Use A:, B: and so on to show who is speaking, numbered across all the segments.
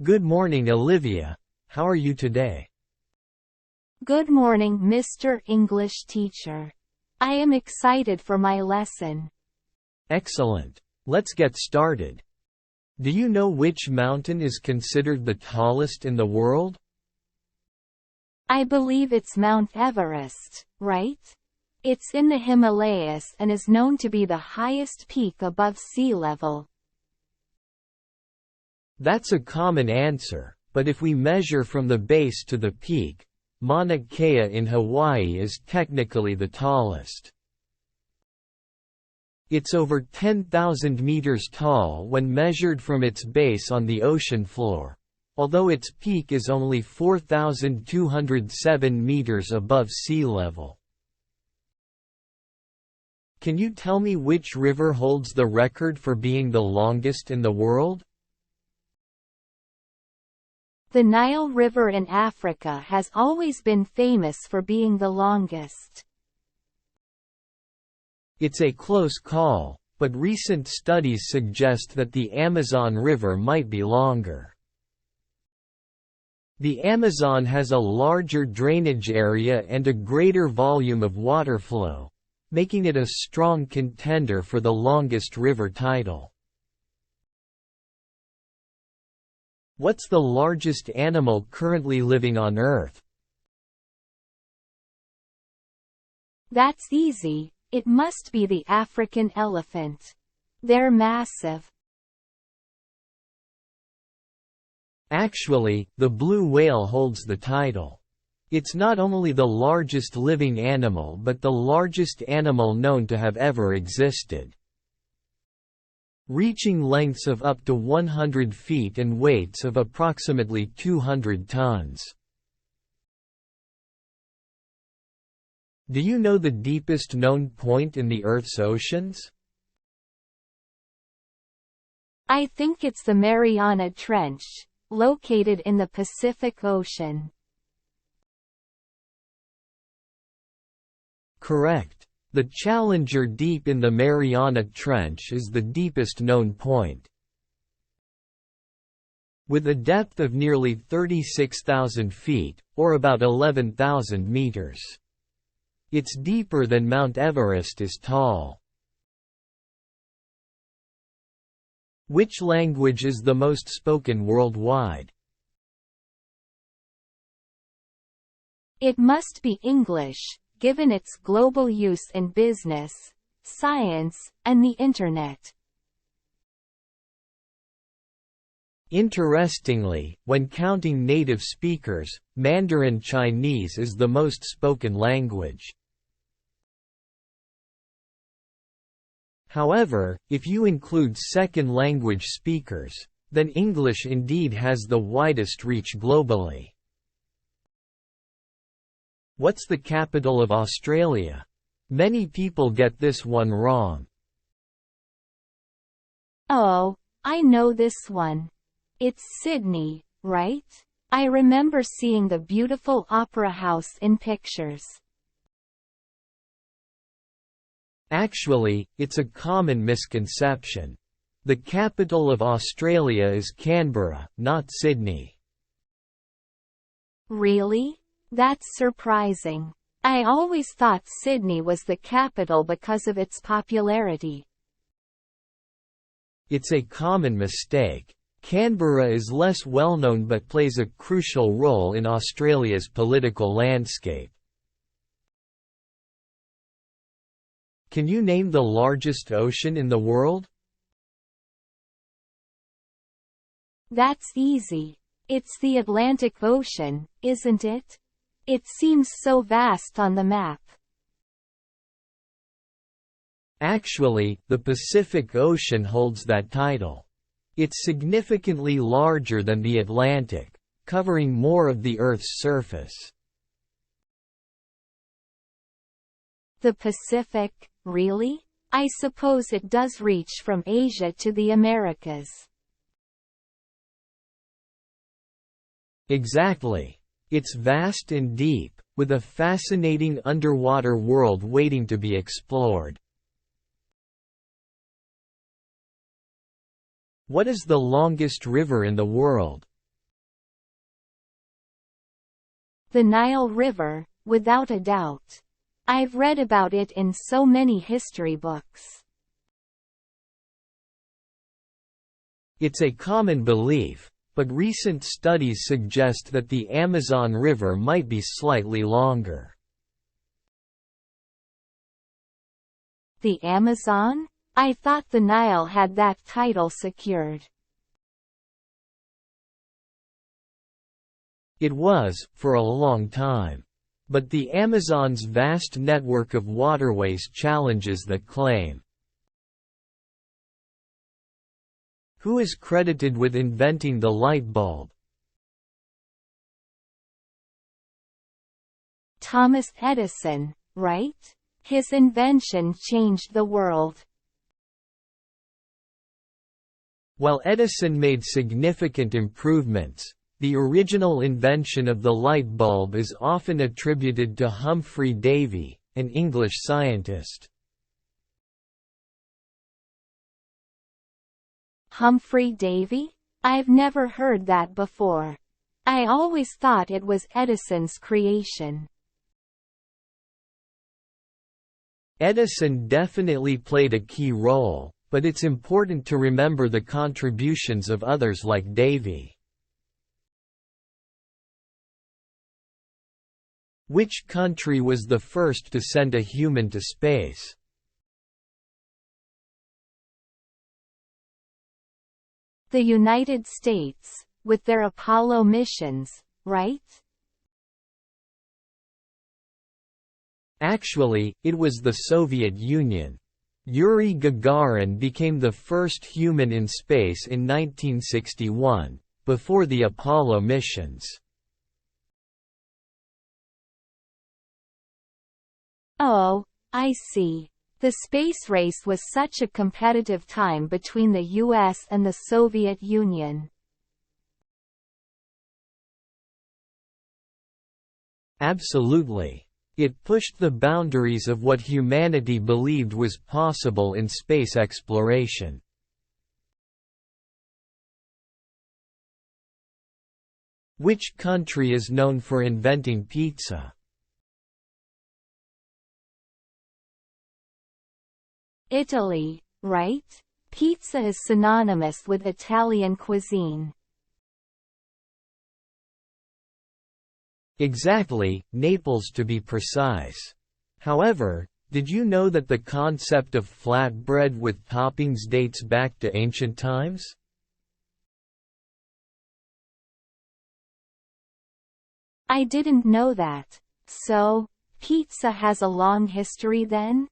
A: Good morning, Olivia. How are you today?
B: Good morning, Mr. English Teacher. I am excited for my lesson.
A: Excellent. Let's get started. Do you know which mountain is considered the tallest in the world?
B: I believe it's Mount Everest, right? It's in the Himalayas and is known to be the highest peak above sea level.
A: That's a common answer, but if we measure from the base to the peak, Mauna Kea in Hawaii is technically the tallest. It's over 10,000 meters tall when measured from its base on the ocean floor, although its peak is only 4,207 meters above sea level. Can you tell me which river holds the record for being the longest in the world?
B: The Nile River in Africa has always been famous for being the longest.
A: It's a close call, but recent studies suggest that the Amazon River might be longer. The Amazon has a larger drainage area and a greater volume of water flow, making it a strong contender for the longest river title. What's the largest animal currently living on Earth?
B: That's easy. It must be the African elephant. They're massive.
A: Actually, the blue whale holds the title. It's not only the largest living animal but the largest animal known to have ever existed, reaching lengths of up to 100 feet and weights of approximately 200 tons. Do you know the deepest known point in the Earth's oceans?
B: I think it's the Mariana Trench, located in the Pacific Ocean.
A: Correct. The Challenger Deep in the Mariana Trench is the deepest known point, with a depth of nearly 36,000 feet, or about 11,000 meters. It's deeper than Mount Everest is tall. Which language is the most spoken worldwide?
B: It must be English, given its global use in business, science, and the Internet.
A: Interestingly, when counting native speakers, Mandarin Chinese is the most spoken language. However, if you include second language speakers, then English indeed has the widest reach globally. What's the capital of Australia? Many people get this one wrong.
B: Oh, I know this one. It's Sydney, right? I remember seeing the beautiful opera house in pictures.
A: Actually, it's a common misconception. The capital of Australia is Canberra, not Sydney.
B: Really? That's surprising. I always thought Sydney was the capital because of its popularity.
A: It's a common mistake. Canberra is less well known but plays a crucial role in Australia's political landscape. Can you name the largest ocean in the world?
B: That's easy. It's the Atlantic Ocean, isn't it? It seems so vast on the map.
A: Actually, the Pacific Ocean holds that title. It's significantly larger than the Atlantic, covering more of the Earth's surface.
B: The Pacific, really? I suppose it does reach from Asia to the Americas.
A: Exactly. It's vast and deep, with a fascinating underwater world waiting to be explored. What is the longest river in the world?
B: The Nile River, without a doubt. I've read about it in so many history books.
A: It's a common belief, but recent studies suggest that the Amazon River might be slightly longer.
B: The Amazon? I thought the Nile had that title secured.
A: It was, for a long time. But the Amazon's vast network of waterways challenges that claim. Who is credited with inventing the light bulb?
B: Thomas Edison, right? His invention changed the world.
A: While Edison made significant improvements, the original invention of the light bulb is often attributed to Humphrey Davy, an English scientist.
B: Humphrey Davy? I've never heard that before. I always thought it was Edison's creation.
A: Edison definitely played a key role, but it's important to remember the contributions of others like Davy. Which country was the first to send a human to space?
B: The United States, with their Apollo missions, right?
A: Actually, it was the Soviet Union. Yuri Gagarin became the first human in space in 1961, before the Apollo missions.
B: Oh, I see. The space race was such a competitive time between the US and the Soviet Union.
A: Absolutely. It pushed the boundaries of what humanity believed was possible in space exploration. Which country is known for inventing pizza?
B: Italy, right? Pizza is synonymous with Italian cuisine.
A: Exactly, Naples to be precise. However, did you know that the concept of flatbread with toppings dates back to ancient times?
B: I didn't know that. So, pizza has a long history then?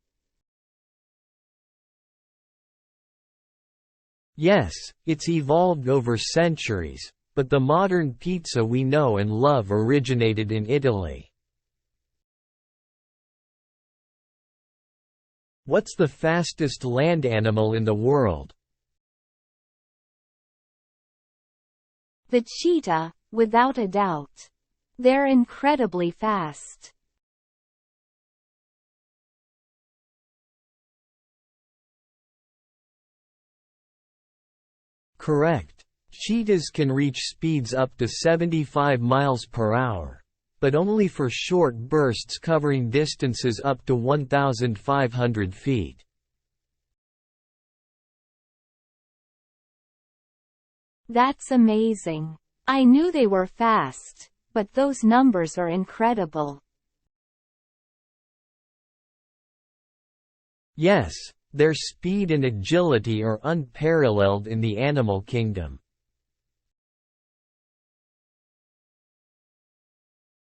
A: Yes, it's evolved over centuries, but the modern pizza we know and love originated in Italy. What's the fastest land animal in the world?
B: The cheetah, without a doubt. They're incredibly fast.
A: Correct. Cheetahs can reach speeds up to 75 miles per hour, but only for short bursts covering distances up to 1,500 feet.
B: That's amazing. I knew they were fast, but those numbers are incredible.
A: Yes, their speed and agility are unparalleled in the animal kingdom.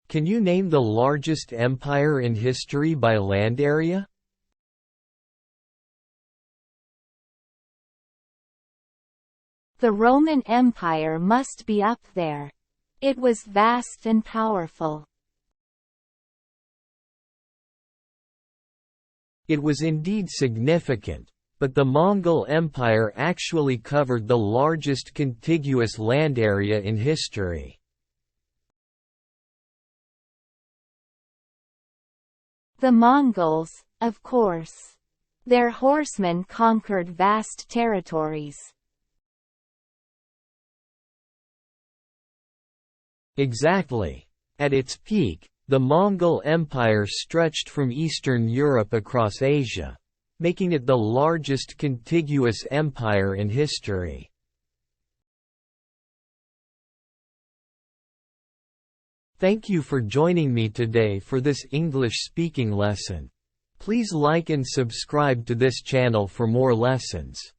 A: Can you name the largest empire in history by land area?
B: The Roman Empire must be up there. It was vast and powerful.
A: It was indeed significant, but the Mongol Empire actually covered the largest contiguous land area in history.
B: The Mongols, of course. Their horsemen conquered vast territories.
A: Exactly. At its peak, the Mongol Empire stretched from Eastern Europe across Asia, making it the largest contiguous empire in history. Thank you for joining me today for this English speaking lesson. Please like and subscribe to this channel for more lessons.